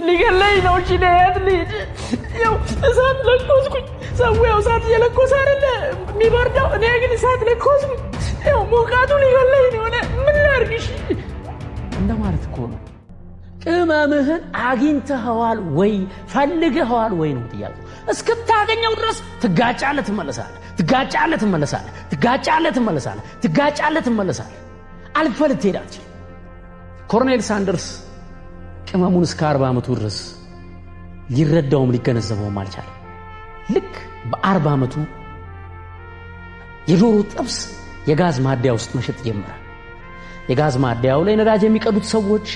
ሊገለኝ ነው ጂኔት ልጅ ያው እሳት ለኮስኩኝ ሰው እሳት የለኮሰ አይደለ የሚበርደው እኔ ግን እሳት ለኮስኩኝ ያው ሙቀቱ ሊገለኝ ነው ምን ላድርግሽ እንደማለት እኮ ነው ቅመምህን አግኝተኸዋል ወይ ፈልገኸዋል ወይ ነው ጥያቄው እስክታገኘው ድረስ ትጋጫለህ ትመለሳለህ አልፈልግ ትሄዳለህ ኮሎኔል ሳንደርስ ቅመሙን እስከ 40 ዓመቱ ድረስ ሊረዳውም ሊገነዘበውም አልቻለም ልክ በ40 ዓመቱ የዶሮ ጥብስ የጋዝ ማደያ ውስጥ መሸጥ ጀመረ የጋዝ ማደያው ላይ ነዳጅ የሚቀዱት ሰዎች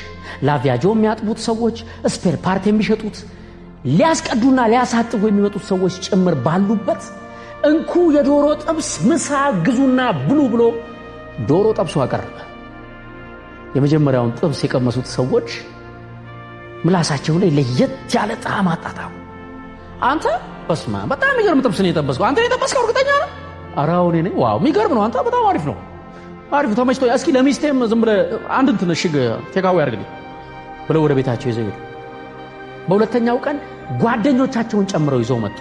ላቪያጆ የሚያጥቡት ሰዎች ስፔር ፓርት የሚሸጡት ሊያስቀዱና ሊያሳጥቡ የሚመጡት ሰዎች ጭምር ባሉበት እንኩ የዶሮ ጥብስ ምሳ ግዙና ብሉ ብሎ ዶሮ ጥብሱ አቀረበ የመጀመሪያውን ጥብስ የቀመሱት ሰዎች ምላሳቸው ላይ ለየት ያለ ጣዕም አጣጣሙ አንተ በስማ በጣም የሚገርም ጥብስ ነው የጠበስከው አንተ የጠበስከው እርግጠኛ ነህ አራው ነኝ ዋው የሚገርም ነው አንተ በጣም አሪፍ ነው አሪፍ ተመችቶኝ እስኪ ለሚስቴም ዝም ብለ አንድ እንትን እሽግ ቴካው ያርግልኝ ብለው ወደ ቤታቸው ይዘው ሄዱ በሁለተኛው ቀን ጓደኞቻቸውን ጨምረው ይዘው መጡ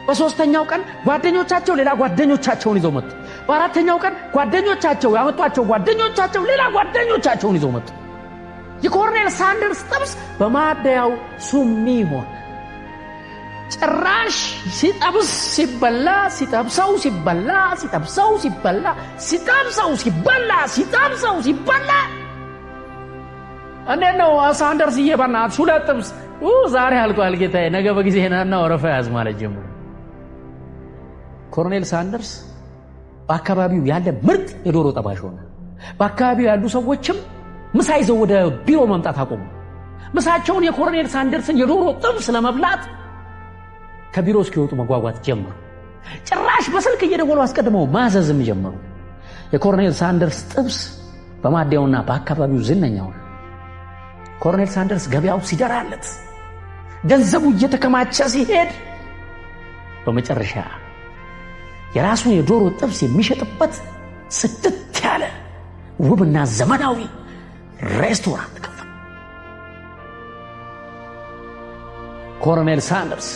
በሶስተኛው ቀን ጓደኞቻቸው ሌላ ጓደኞቻቸውን ይዘው መጡ በአራተኛው ቀን ጓደኞቻቸው ያመጧቸው ጓደኞቻቸው ሌላ ጓደኞቻቸውን ይዘው መጡ የኮሎኔል ሳንደርስ ጥብስ በማደያው ሱሚ ሆነ ጭራሽ ሲጠብስ ሲበላ እንዴት ነው ሳንደርስ ይባናት ሁለት ጥብስ ዛሬ አልቋል ጌታዬ ነገ በጊዜ ሄናና ወረፋ ያዝ ማለት ጀምሮ ኮሎኔል ሳንደርስ በአካባቢው ያለ ምርጥ የዶሮ ጠባሽ ሆነ በአካባቢው ያሉ ሰዎችም ምሳ ይዘው ወደ ቢሮ መምጣት አቆሙ ምሳቸውን የኮሎኔል ሳንደርስን የዶሮ ጥብስ ለመብላት ከቢሮ እስኪወጡ መጓጓት ጀመሩ ጭራሽ በስልክ እየደወሉ አስቀድመው ማዘዝም ጀመሩ የኮሎኔል ሳንደርስ ጥብስ በማደያውና በአካባቢው ዝነኛ ሆነ ኮሎኔል ሳንደርስ ገበያው ሲደራለት ገንዘቡ እየተከማቸ ሲሄድ በመጨረሻ የራሱን የዶሮ ጥብስ የሚሸጥበት ስድት ያለ ውብና ዘመናዊ ሬስቶራንት ከፈተ ኮሎኔል ሳንደርስ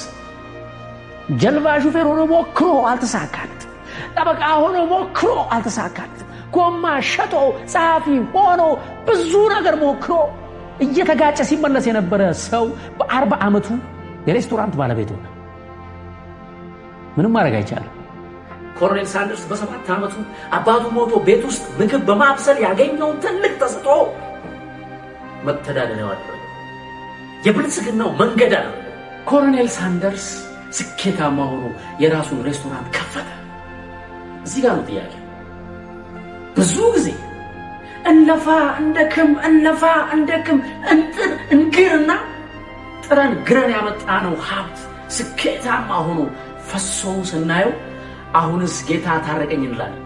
ጀልባ ሹፌር ሆኖ ሞክሮ አልተሳካለትም ጠበቃ ሆኖ ሞክሮ አልተሳካለትም ጎማ ሸጦ ጸሐፊ ሆኖ ብዙ ነገር ሞክሮ እየተጋጨ ሲመለስ የነበረ ሰው በ40 ዓመቱ የሬስቶራንት ባለቤት ሆነ ምንም ማድረግ አይቻልም ኮሎኔል ሳንደርስ በ7 ዓመቱ አባቱ ሞቶ ቤት ውስጥ ምግብ በማብሰል ያገኘውን ትልቅ ተሰጥቶ መተዳደሪያው አደረገ የብልጽግናው መንገድ አደረገ ኮሎኔል ሳንደርስ ስኬታማ ሆኖ የራሱን ሬስቶራንት ከፈተ እዚህ ጋር ነው ጥያቄ ብዙ ጊዜ እንለፋ እንደክም እንጥር እንግርና ጥረን ግረን ያመጣነው ሀብት ስኬታማ ሆኖ ፈሶ ስናየው አሁንስ ጌታ ታረቀኝ እንላለን